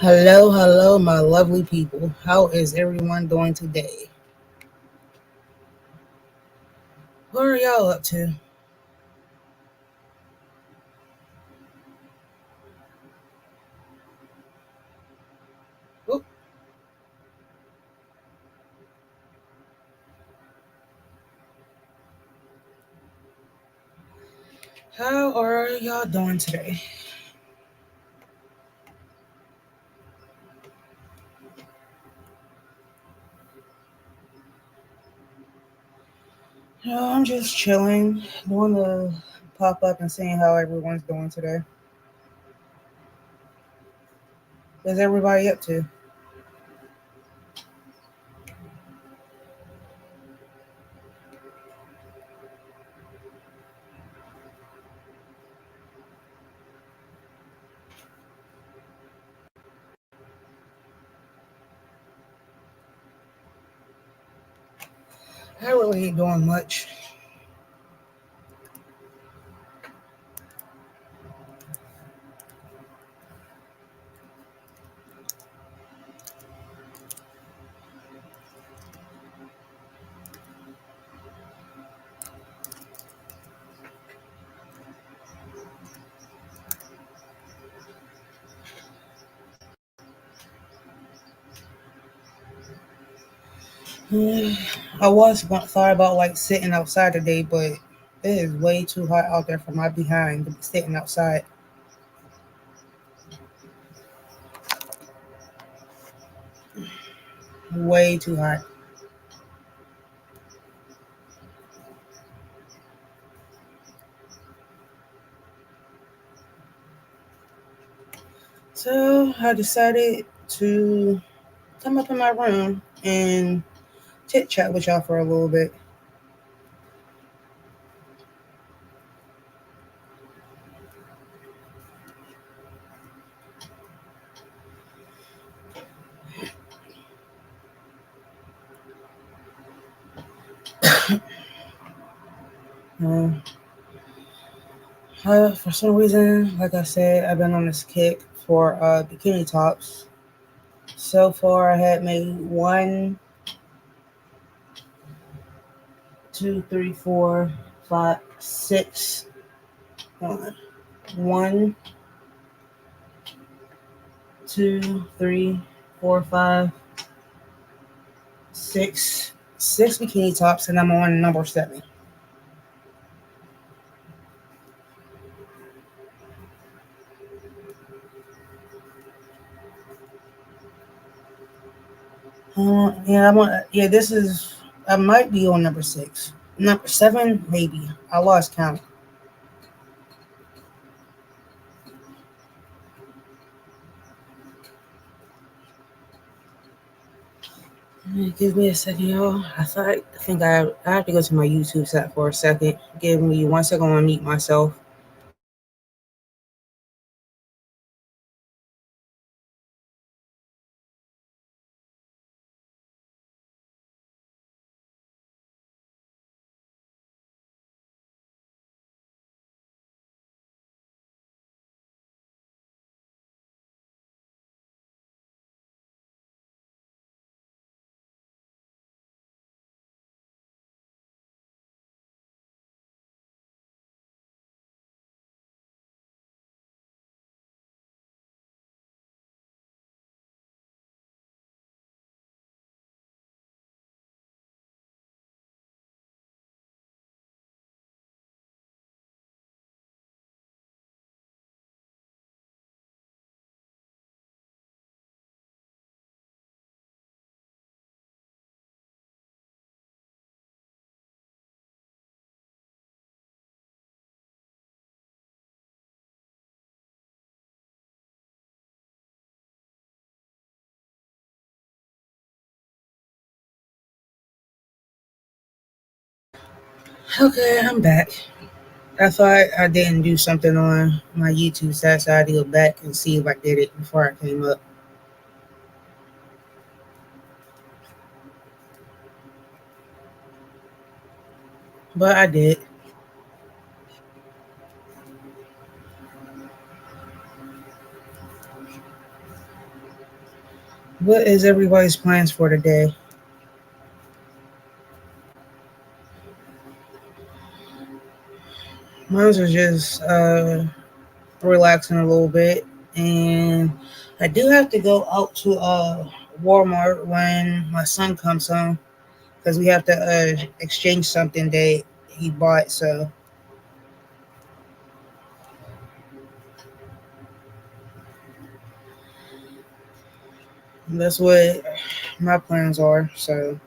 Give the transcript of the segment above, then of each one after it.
Hello, hello, my lovely people. How is everyone doing today? What are y'all up to? Oop, how are y'all doing today? I'm just chilling. Want to pop up and seeing how everyone's doing today. What's everybody up to? I really ain't doing much. I was thought about like sitting outside today, but it is way too hot out there for my behind to be sitting outside. Way too hot. So I decided to come up in my room and chit chat with y'all for a little bit. Um, for some reason, like I said, I've been on this kick for bikini tops. So far, I had made one, two, three, four, five, six. One, two, three, four, five, six. Six bikini tops, and I'm on number seven. Yeah, I'm on. Yeah, this is. I might be on number six. Number seven, maybe. I lost count. Give me a second, y'all. I think I have to go to my YouTube set for a second. Give me 1 second. I want to mute myself. Okay, I'm back. I thought I didn't do something on my YouTube set, so I had to go back and see if I did it before I came up. But I did. What is everybody's plans for today? Mine was just relaxing a little bit, and I do have to go out to Walmart when my son comes home because we have to exchange something that he bought. So that's what my plans are. So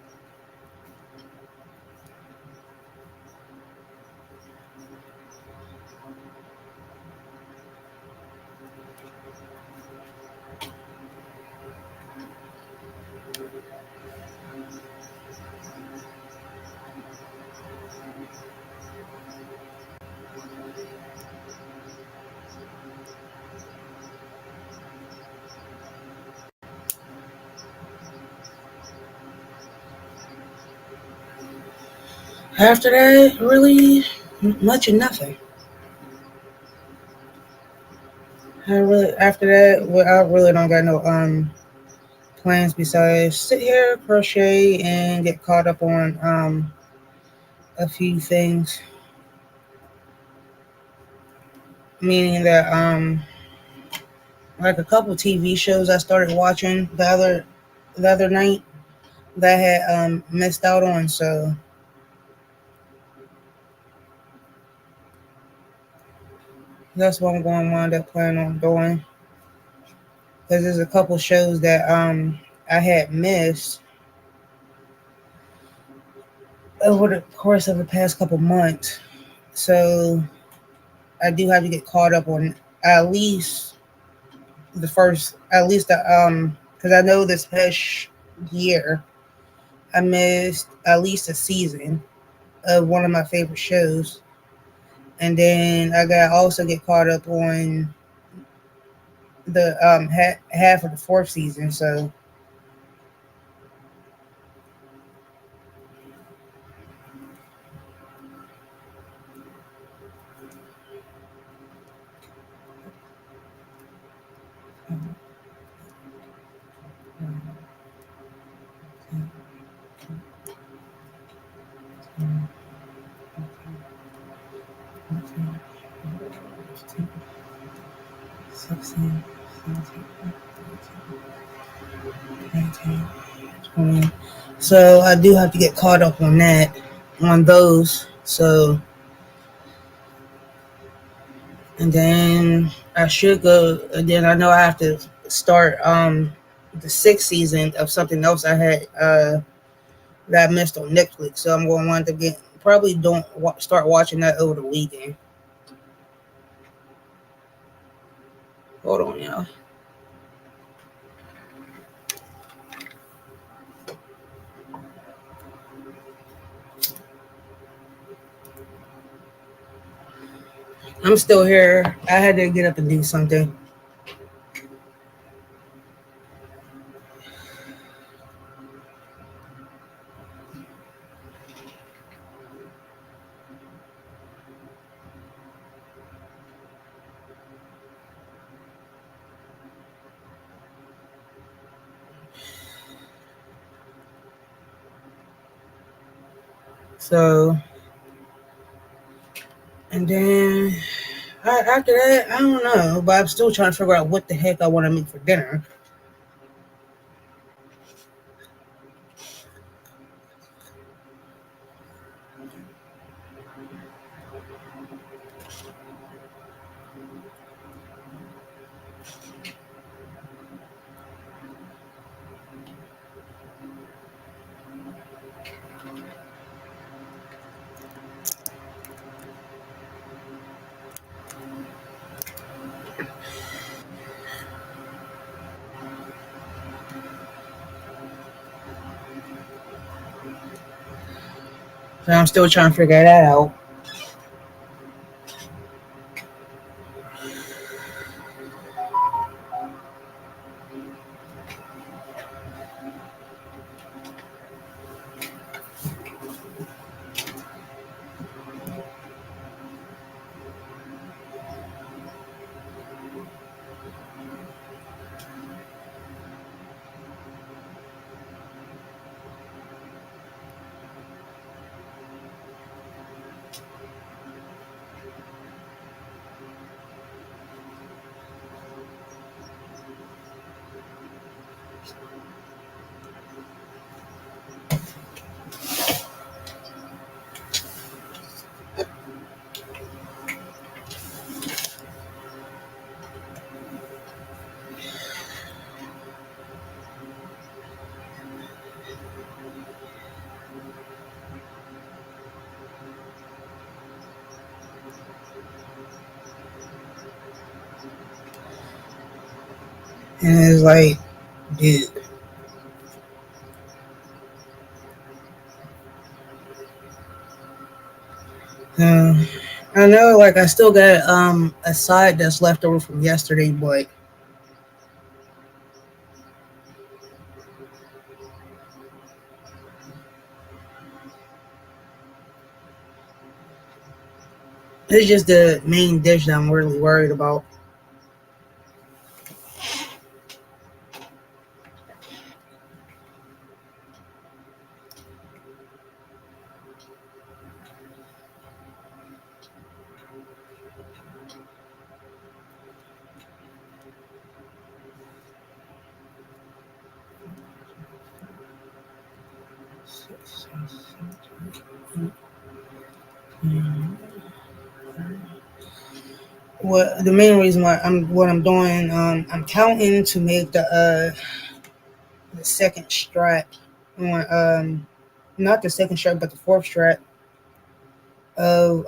after that, really much of nothing. I really after that, well, I really don't got no plans besides sit here, crochet, and get caught up on a few things. Meaning that like a couple TV shows I started watching the other night that I had missed out on. So that's what I'm going to wind up planning on doing. Because there's a couple shows that I had missed over the course of the past couple months. So I do have to get caught up on at least at least the because I know this past year I missed at least a season of one of my favorite shows, and then I got also get caught up on the half of the fourth season. So so I do have to get caught up on that, on those. So and then I should go. And then I know I have to start the sixth season of something else I had that I missed on Netflix. So I'm going to want to get probably don't start watching that over the weekend. Hold on, y'all. I'm still here. I had to get up and do something. So and then after that, I don't know, but I'm still trying to figure out what the heck I want to make for dinner. So I'm still trying to figure that out. And it's like, dude. Um, I know, like, I still got a side that's left over from yesterday, but it's just the main dish that I'm really worried about. What the main reason why I'm doing, I'm counting to make the second strap on, not the second strap but the fourth strap of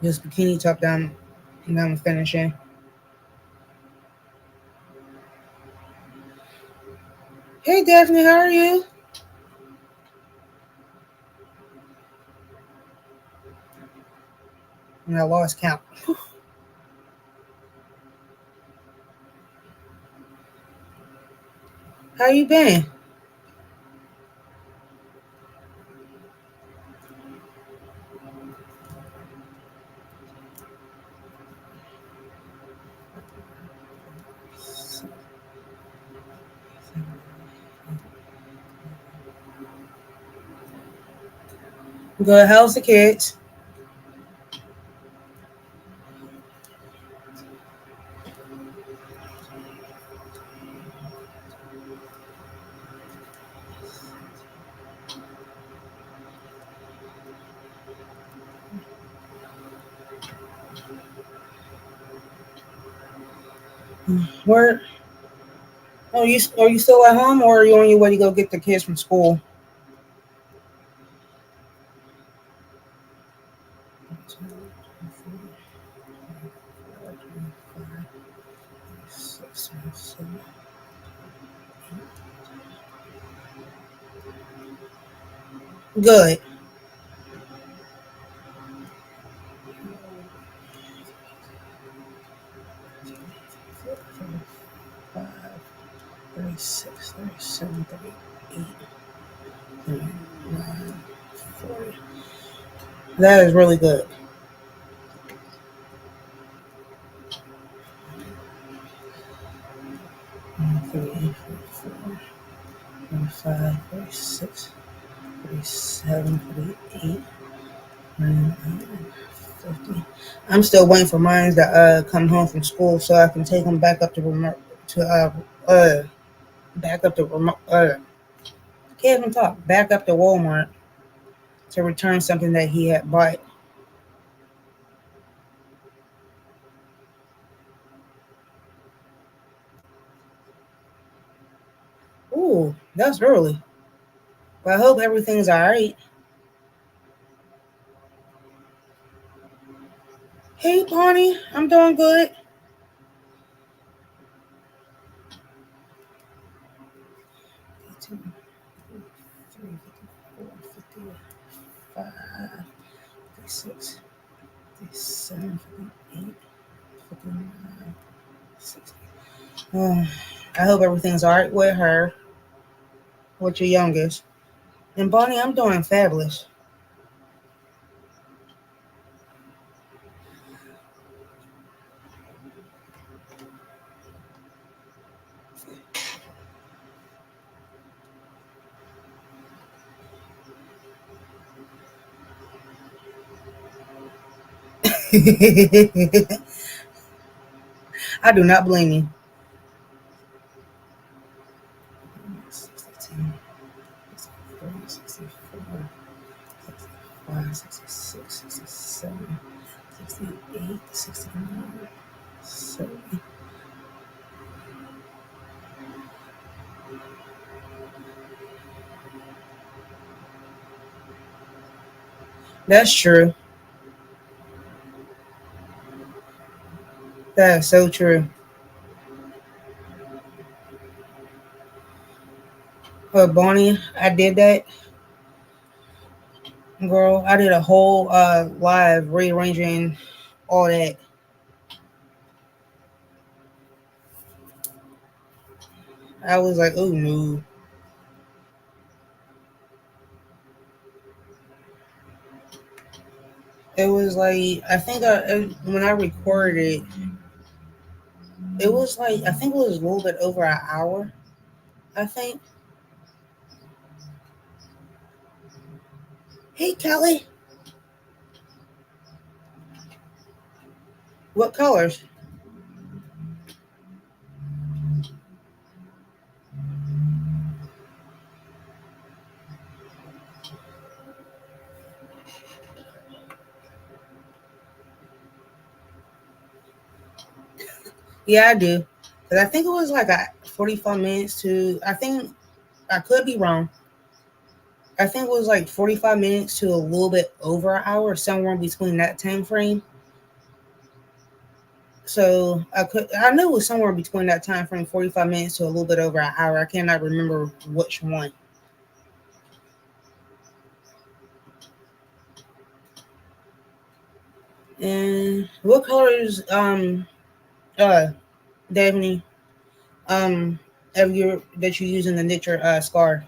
this bikini top down, and I'm finishing. Hey Daphne, how are you? And I lost count. How you been? Good. How's the kids? Where are you still at home, or are you on your way to go get the kids from school? Good. 36, 37, 38, 39, 40. That is really good. 38, 44, 45, 46, 47, 48, 49, 50. I'm still waiting for mine to come home from school so I can take them back up to remote to back up to remote can't even talk back up to Walmart to return something that he had bought. Ooh, that's early. But I hope everything's all right. Hey, Bonnie, I'm doing good. 18, 53, 54, 55, 56, 57, 58, 59, 60. Oh, I hope everything's all right with her, with your youngest. And Bonnie, I'm doing fabulous. I do not blame you. 62, 63, 64, 65, 66, 67, 68, 69, 70. That's true. That's so true. Bonnie, I did that, girl. I did a whole live rearranging all that. I was like, oh no. It was like I think when I recorded it, it was like I think it was a little bit over an hour. I think. Hey Kelly, what colors? Yeah, I do. Cause I think it was like a 45 minutes to. I think I could be wrong. I think it was like 45 minutes to a little bit over an hour, somewhere in between that time frame. So I knew it was somewhere between that time frame, 45 minutes to a little bit over an hour. I cannot remember which one. And what colors uh Daphne um of your that you use in the knit your scarf?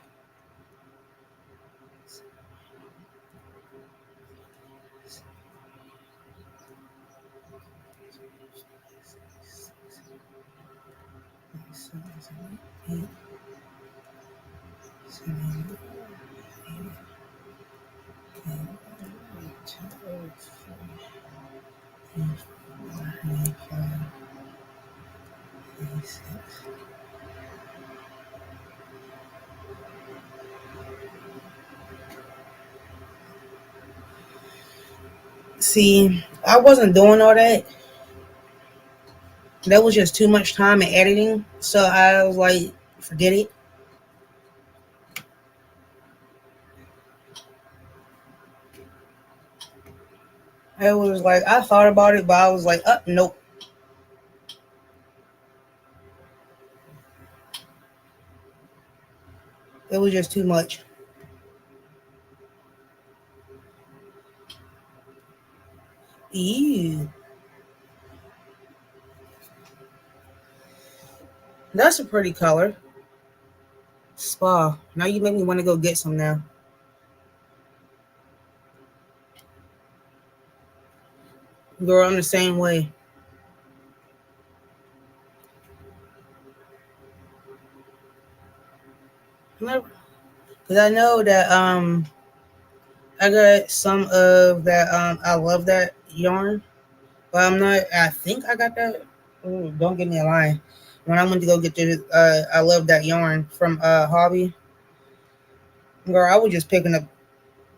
See, I wasn't doing all that. That was just too much time in editing. So I was like, forget it. I was like, I thought about it, but I was like, nope. It was just too much. Ew. That's a pretty color. Spa. Now you make me want to go get some now. Girl, I'm the same way. Because I know that I got some of that I love that yarn. But I'm not I think I got that. Ooh, don't get me a lie. When I went to go get this I love that yarn from Hobby. Girl, I was just picking up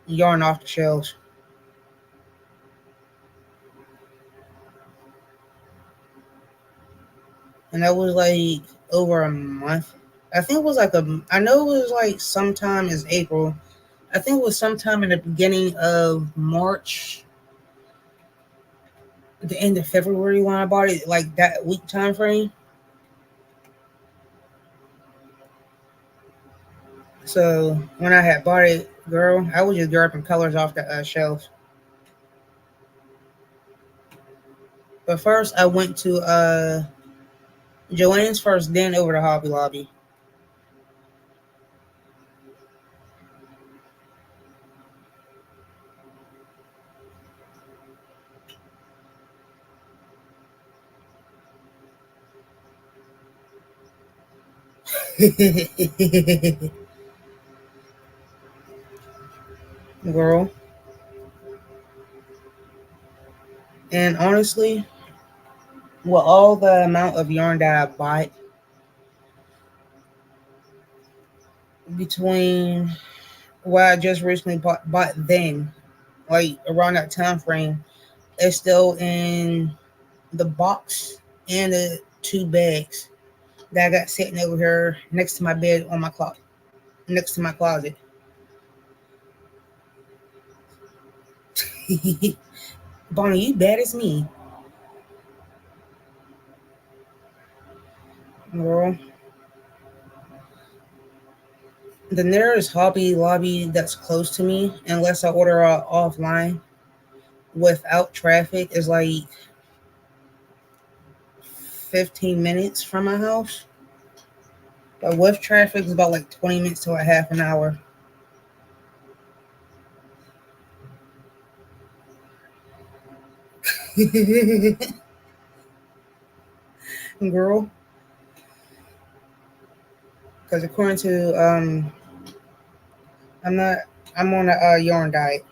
yarn off the shelves. And that was like over a month. I think it was like I know it was like sometime in April. I think it was sometime in the beginning of March, the end of February when I bought it, like that week time frame. So when I had bought it, girl, I was just grabbing colors off the shelf. But first, I went to Joanne's first, then over to Hobby Lobby. Girl, and honestly, with all the amount of yarn that I bought between what I just recently bought then, like around that time frame, it's still in the box and the two bags that I got sitting over here next to my bed on my closet, next to my closet. Bonnie, you bad as me. Girl, the nearest Hobby Lobby that's close to me, unless I order offline without traffic, is like 15 minutes from my house. But with traffic, it's about like 20 minutes to a half an hour. Girl, because according to I'm not I'm on a yarn diet.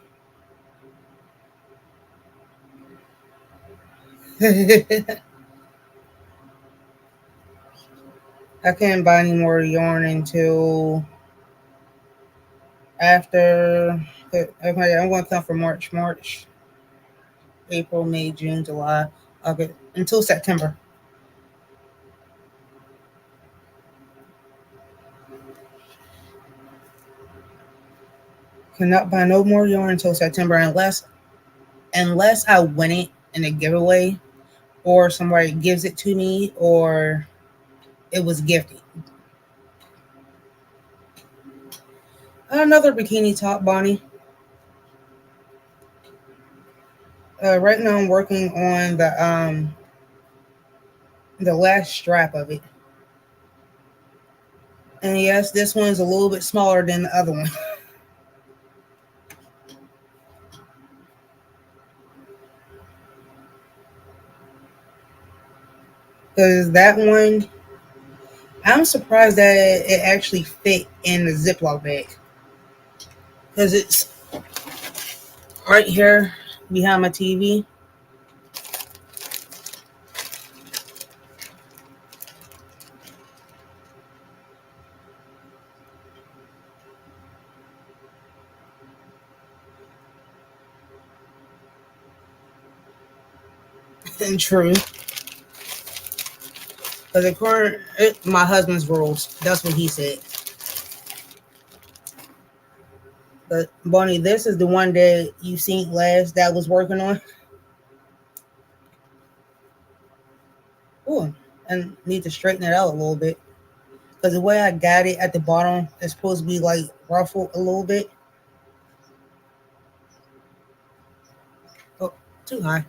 I can't buy any more yarn until after. Okay, I'm going to come for March, April, May, June, July, August, until September. Cannot buy no more yarn until September unless I win it in a giveaway or somebody gives it to me or it was gifted. Another bikini top, Bonnie. Right now I'm working on the last strap of it. And yes, this one's a little bit smaller than the other one. Because that one, I'm surprised that it actually fit in the Ziploc bag. Because it's right here behind my TV. And true. Because according my husband's rules, that's what he said. But Bonnie, this is the one that you seen last that I was working on. Oh, and need to straighten it out a little bit. Because the way I got it at the bottom is supposed to be like ruffled a little bit. Oh, too high.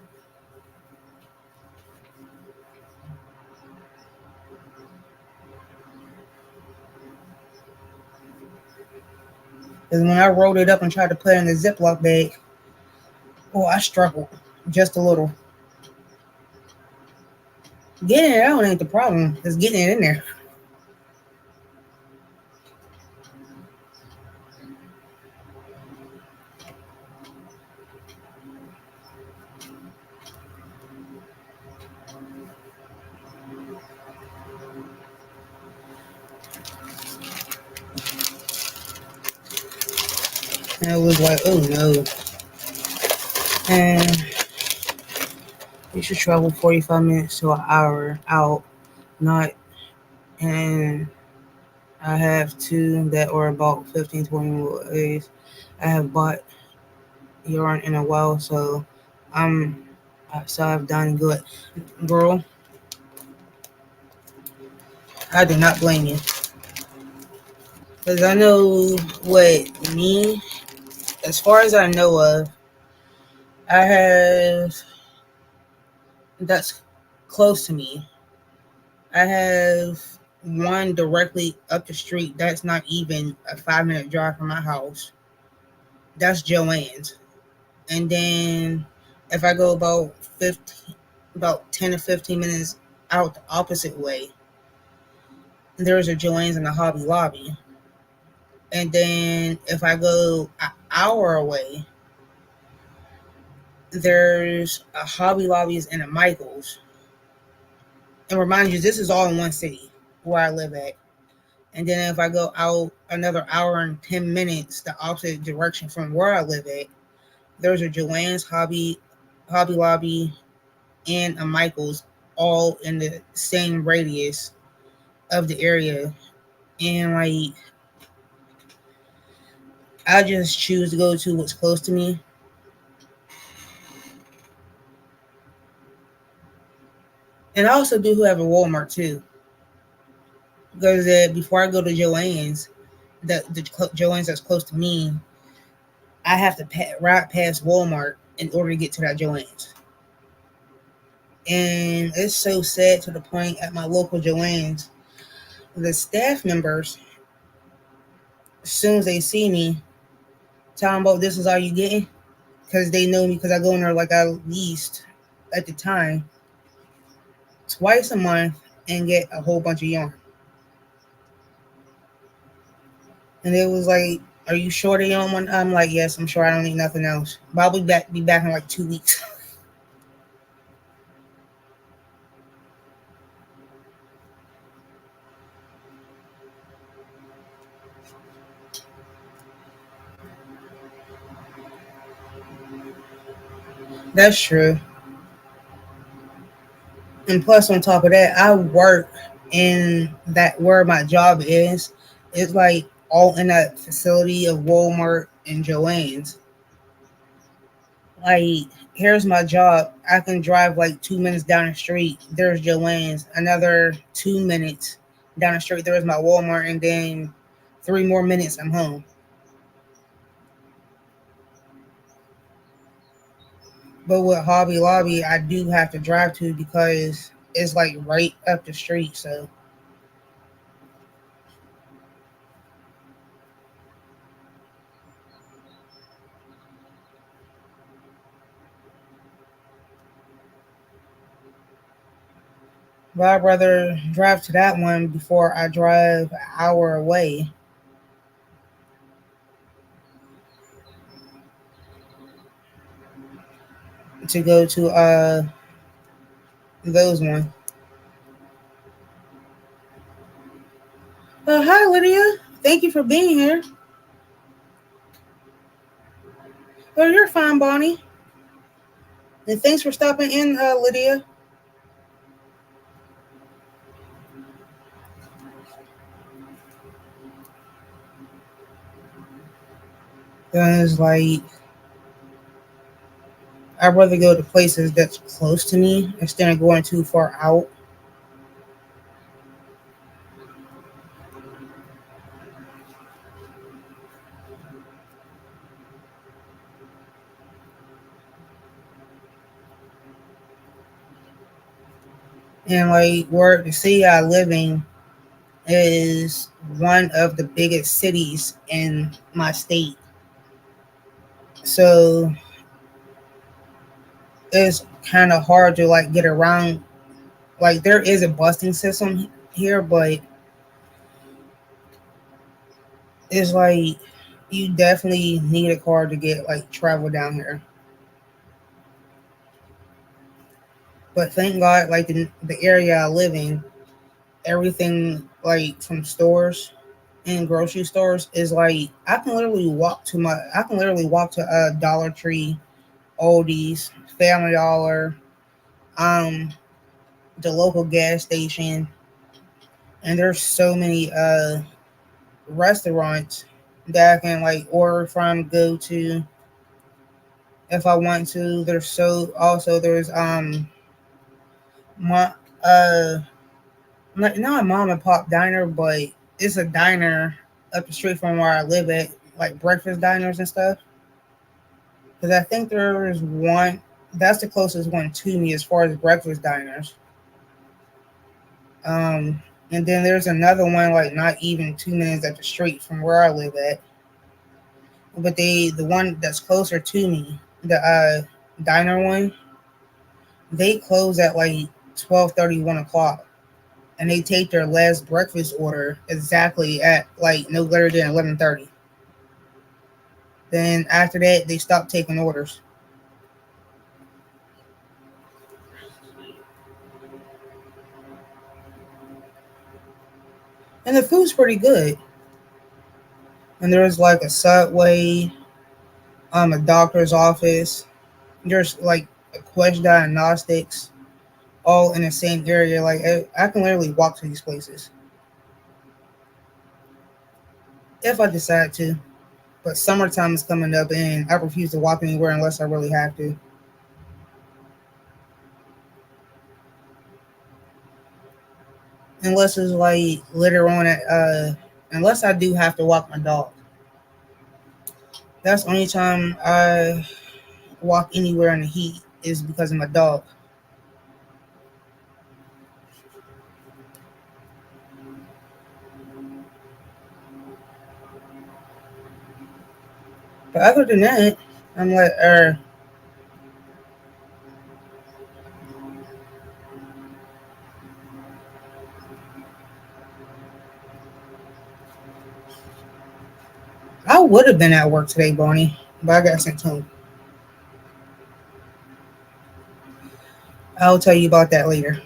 Because when I rolled it up and tried to put it in the Ziploc bag, oh, I struggled just a little. Getting it out ain't the problem. It's getting it in there. And it was like, oh no. And you should travel 45 minutes to an hour out, not. And I have two that are about 15, 20 days. I have bought yarn in a while, so I'm so I've done good. Girl, I do not blame you. Because I know what me, as far as I know of, I have that's close to me. I have one directly up the street that's not even a 5 minute drive from my house. That's Joanne's. And then if I go about 10 to 15 minutes out the opposite way, there's a Joanne's in the Hobby Lobby. And then if I go an hour away, there's a Hobby Lobby's and a Michael's. And remind you, this is all in one city where I live at. And then if I go out another hour and 10 minutes the opposite direction from where I live at, there's a Joanne's Hobby Lobby and a Michael's all in the same radius of the area. And like I just choose to go to what's close to me. And I also do have a Walmart too. because before I go to Joanne's, the Joanne's that's close to me, I have to ride past Walmart in order to get to that Joanne's. And it's so sad to the point at my local Joanne's, the staff members, as soon as they see me, talking about this is all you getting, because they know me because I go in there like at least at the time twice a month and get a whole bunch of yarn. And it was like, "Are you sure they don't want?" I'm like, "Yes, I'm sure. I don't need nothing else. But I'll be back in like 2 weeks." That's true. And plus, on top of that, I work in that where my job is. It's like all in that facility of Walmart and Joann's. Like, here's my job. I can drive like 2 minutes down the street. There's Joann's. Another 2 minutes down the street, there's my Walmart, and then 3 more minutes, I'm home. But with Hobby Lobby, I do have to drive to because it's like right up the street. So but I'd rather drive to that one before I drive an hour away to go to those one. Hi Lydia. Thank you for being here. Oh, you're fine, Bonnie. And thanks for stopping in, Lydia. It's like I'd rather go to places that's close to me instead of going too far out. And like where the city I live in is one of the biggest cities in my state. So it's kind of hard to like get around. Like there is a busing system here, but it's like you definitely need a car to get like travel down here. But thank God, like the area I live in, everything like from stores and grocery stores is like I can literally walk to a Dollar Tree, Aldi's, Family Dollar, um, the local gas station, and there's so many restaurants that I can like order from, go to if I want to. There's my uh not a mom and pop diner, but it's a diner up the street from where I live at, like breakfast diners and stuff. Because I think there's one that's the closest one to me as far as breakfast diners. Um, and then there's another one like not even 2 minutes up the street from where I live at. But the one that's closer to me, the diner one, they close at like 12:30, 1 o'clock, and they take their last breakfast order exactly at like no later than 11:30. Then after that, they stop taking orders, and the food's pretty good. And there's like a Subway, a doctor's office. There's like a Quest Diagnostics, all in the same area. Like I can literally walk to these places if I decide to. But summertime is coming up, and I refuse to walk anywhere unless I really have to. unless it's like later on unless I do have to walk my dog. That's the only time I walk anywhere in the heat is because of my dog. But other than that, I'm like, I would have been at work today, Bonnie, but I got sent home. I'll tell you about that later.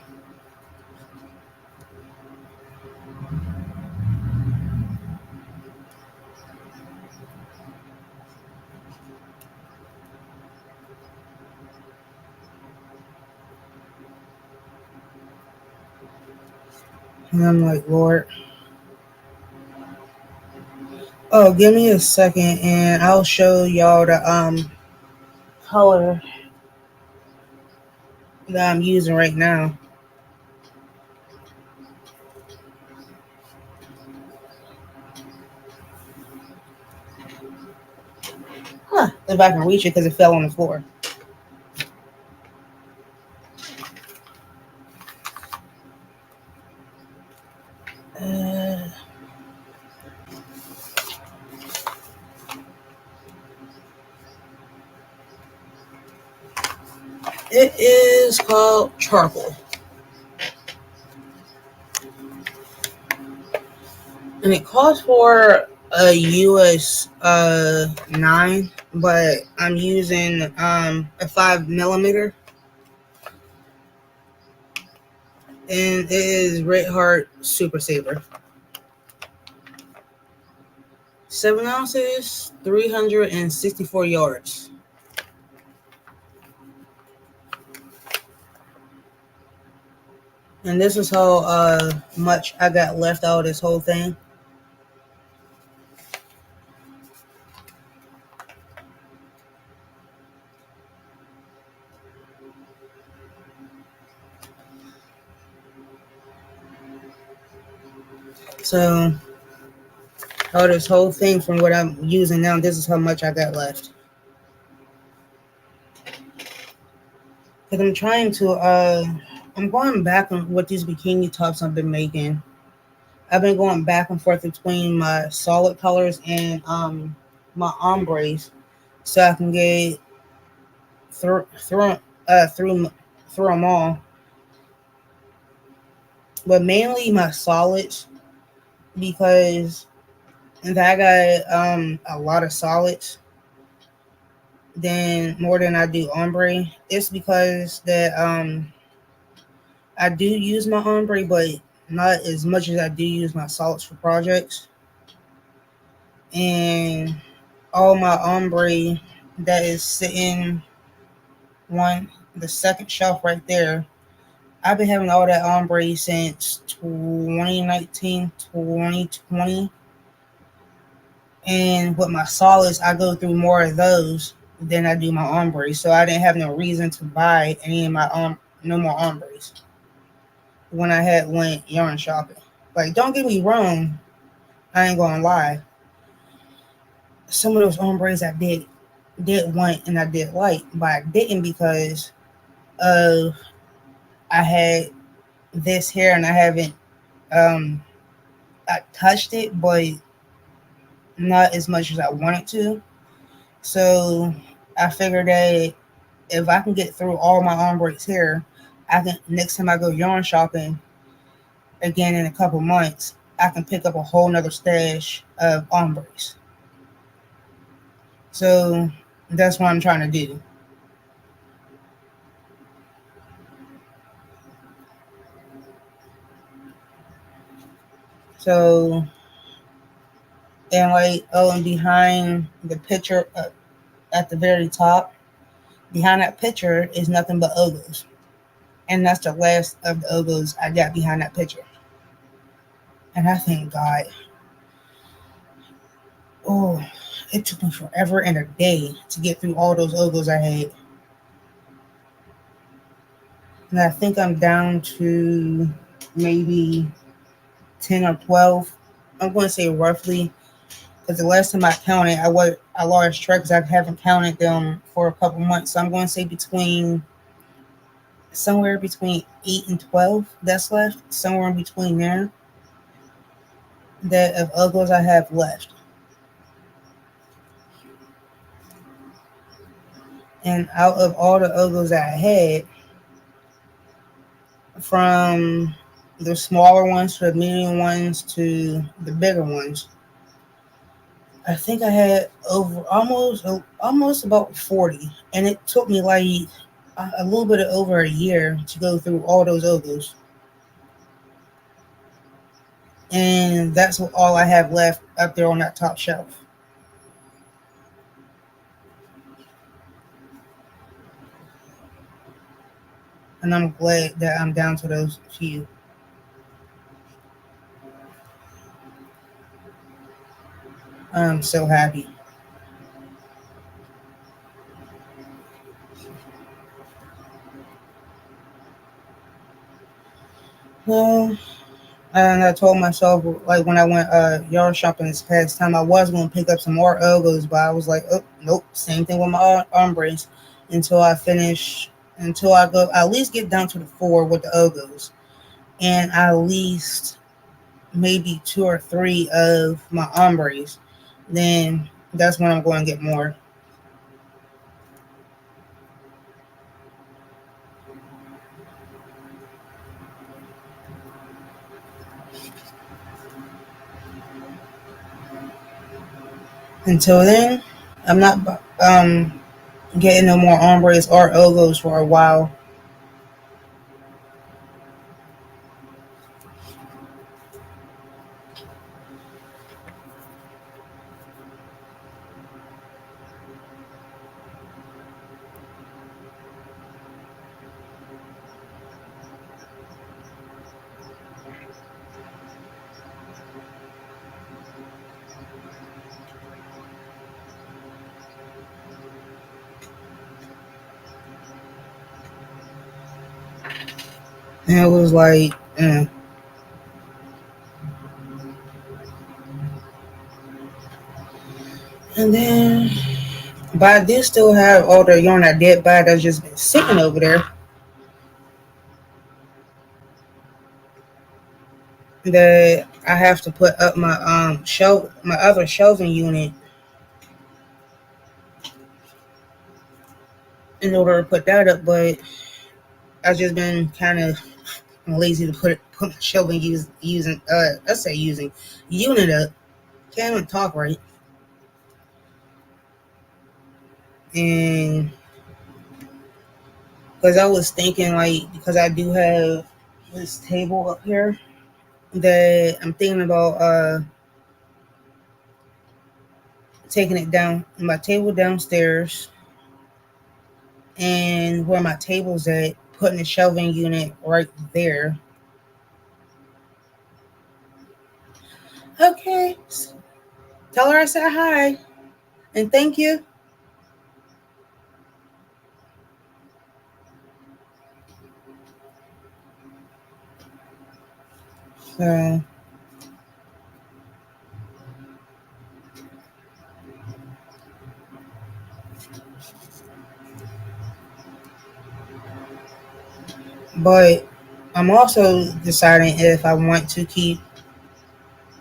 And I'm like, Lord, oh, give me a second, and I'll show y'all the color that I'm using right now. Huh? If I can reach it because it fell on the floor. Uh, it is called charcoal, and it calls for a US 9, but I'm using a 5 millimeter, and it is Red Heart Super Saver. 7 ounces, 364 yards. And this is how much I got left out of this whole thing. So, out of this whole thing from what I'm using now, this is how much I got left. Because I'm trying to, I'm going back on what these bikini tops I've been making. I've been going back and forth between my solid colors and my ombres, so I can get through them all. But mainly my solids, because if I got a lot of solids, then more than I do ombre. It's because that I do use my ombre, but not as much as I do use my solids for projects. And all my ombre that is sitting on the second shelf right there, I've been having all that ombre since 2019, 2020. And with my solids, I go through more of those than I do my ombre. So I didn't have no reason to buy any of my no more ombres when I had went yarn shopping. Like, don't get me wrong, I ain't gonna lie. Some of those ombres I did want and I did like, but I didn't because of I had this here and I haven't um I touched it, but not as much as I wanted to. So I figured that if I can get through all my ombres here, I can next time I go yarn shopping again in a couple months, I can pick up a whole nother stash of ombres. So that's what I'm trying to do. So and like and behind the picture at the very top, behind that picture is nothing but ogos, and that's the last of the ogos I got behind that picture. And I thank God. Oh, it took me forever and a day to get through all those ogos I had. And I think I'm down to maybe 10 or 12. I'm going to say roughly because the last time I counted, I lost track because I haven't counted them for a couple months. So I'm going to say between somewhere between 8 and 12 that's left, somewhere in between there. That of Uggos I have left, and out of all the Uggos I had, from the smaller ones to the medium ones to the bigger ones, I think I had over almost about 40, and it took me like a little bit of over a year to go through all those Uggos. And that's all I have left up there on that top shelf. And I'm glad that I'm down to those few. I'm so happy. Well, and I told myself, like when I went yard shopping this past time, I was going to pick up some more Ogos, but I was like, oh, nope, same thing with my Ombres until I finish, until I go, at least get down to the four with the Ogos, and at least maybe two or three of my Ombres. Then that's when I'm going to get more. Until then, I'm not getting no more Ombres or Ogos for a while. And it was like, and then, but I do still have all the yarn I did buy that's just been sitting over there that I have to put up my my other shelving unit in order to put that up. But I've just been kind of lazy to put my shelving using I say using unit up. Can't even talk right. And because I was thinking like because I do have this table up here that I'm thinking about taking it down my table downstairs and where my table's at, putting the shelving unit right there. Okay. Tell her I said hi and thank you. So, but I'm also deciding if I want to keep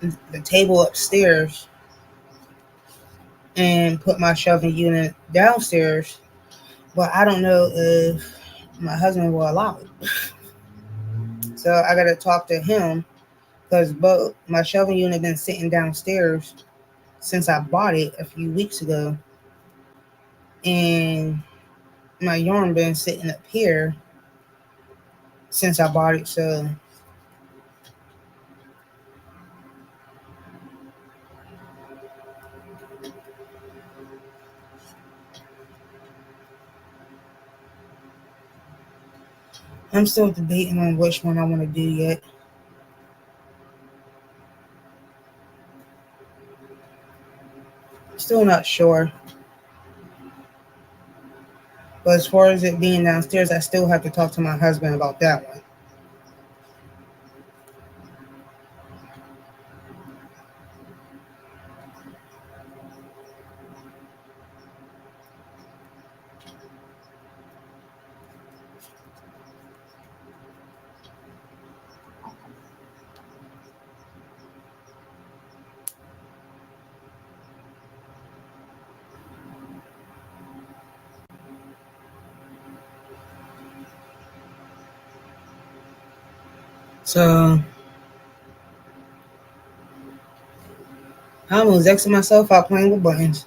the table upstairs and put my shelving unit downstairs. But I don't know if my husband will allow it. So I gotta talk to him because both my shelving unit been sitting downstairs since I bought it a few weeks ago, and my yarn been sitting up here since I bought it. So I'm still debating on which one I want to do yet. Still not sure. But as far as it being downstairs, I still have to talk to my husband about that one. So I almost exited myself out playing with buttons.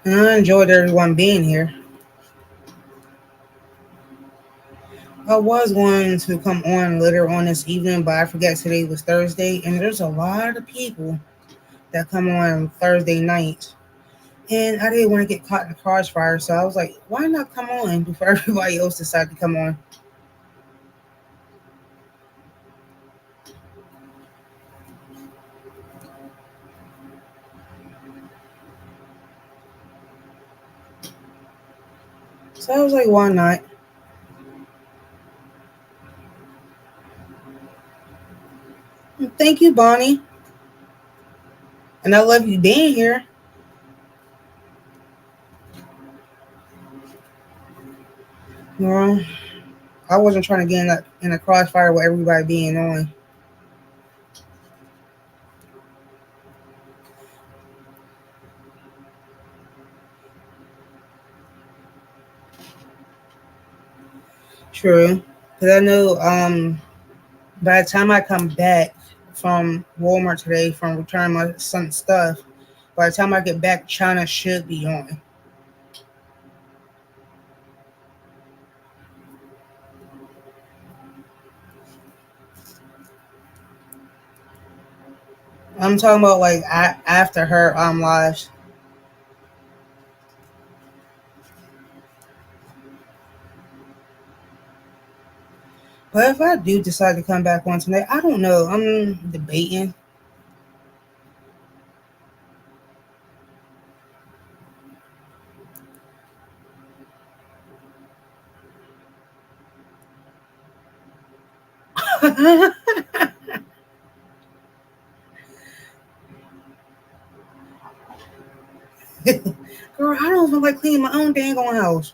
And I enjoyed everyone being here. I was going to come on later on this evening, but I forgot today was Thursday, and there's a lot of people that come on Thursday night. And I didn't want to get caught in the crossfire, so I was like, why not come on before everybody else decided to come on? So I was like, why not? And thank you, Bonnie. And I love you being here. Well, I wasn't trying to get in a crossfire with everybody being on. True. Because I know by the time I come back from Walmart today from returning my son's stuff, by the time I get back, China should be on. I'm talking about like after her live. But if I do decide to come back on tonight, I don't know. I'm debating. Girl, I don't even like cleaning my own dang on house,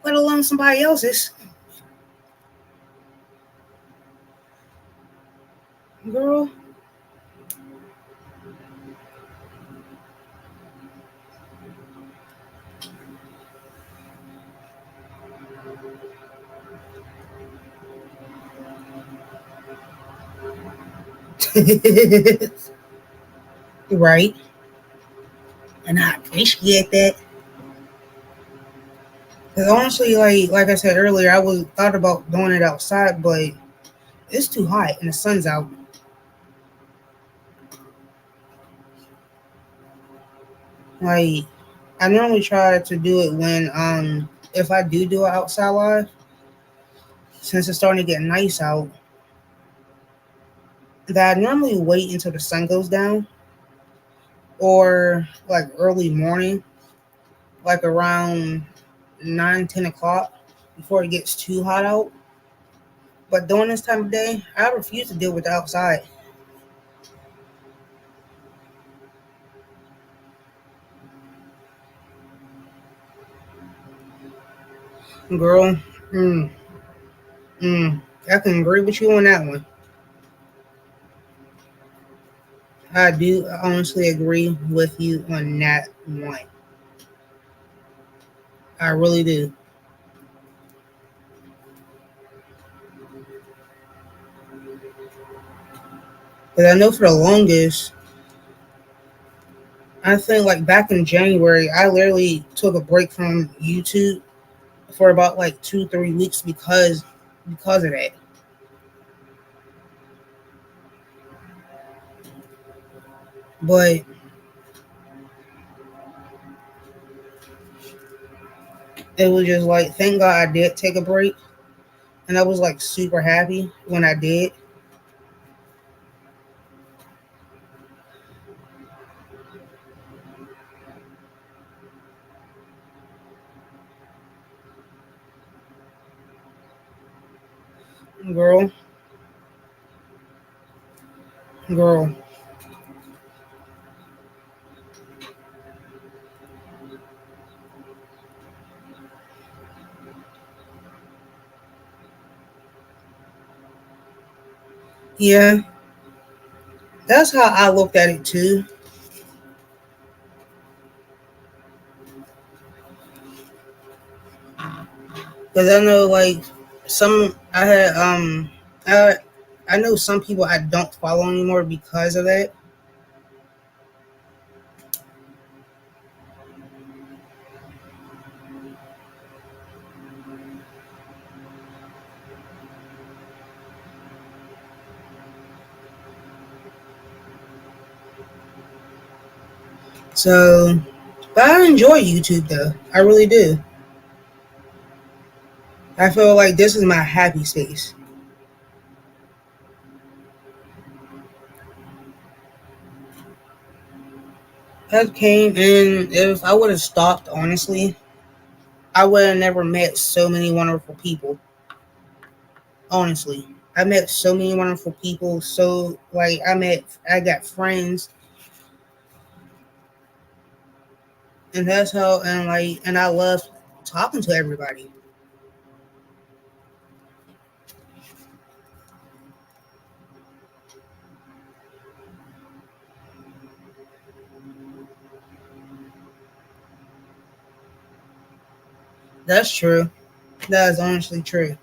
let alone somebody else's. Girl. Right. And I appreciate that. Cause honestly, like I said earlier, I was thought about doing it outside, but it's too hot and the sun's out. Like I normally try to do it when if I do it outside live, since it's starting to get nice out, that I normally wait until the sun goes down or like early morning, like around 9, 10 o'clock before it gets too hot out. But during this time of day, I refuse to deal with the outside. Girl, mm, mm, I can agree with you on that one. I do honestly agree with you on that one. I really do. Because I know for the longest, I think like back in January, I literally took a break from YouTube for about like 2, 3 weeks because of that. But it was just like thank God I did take a break, and I was like super happy when I did. Girl, girl, yeah, that's how I looked at it too. Because I know like some I had I I know some people I don't follow anymore because of that. So, but I enjoy YouTube though. I really do. I feel like this is my happy space. I came and if I would have stopped, honestly, I would have never met so many wonderful people. Honestly, I met so many wonderful people. So like I got friends, and that's how and I love talking to everybody. That's true. That is honestly true.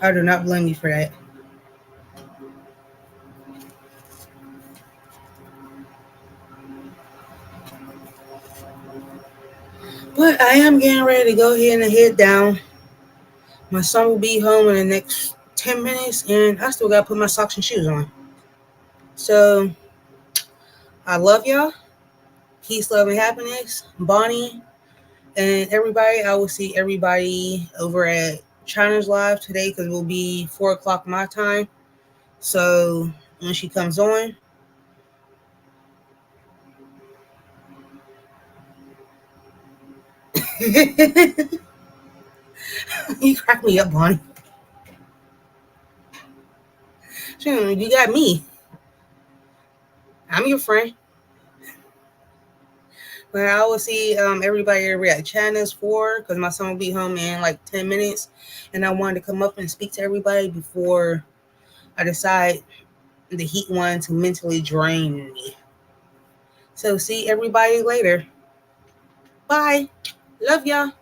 I do not blame you for that. But I am getting ready to go ahead and head down. My son will be home in the next 10 minutes, and I still gotta put my socks and shoes on. So I love y'all. Peace, love, and happiness. Bonnie and everybody. I will see everybody over at China's Live today because it will be 4 o'clock my time. So when she comes on, you crack me up, Bonnie. You got me. I'm your friend. But I will see everybody over at China's 4 because my son will be home in like 10 minutes. And I wanted to come up and speak to everybody before I decide the heat one to mentally drain me. So see everybody later. Bye. Love y'all.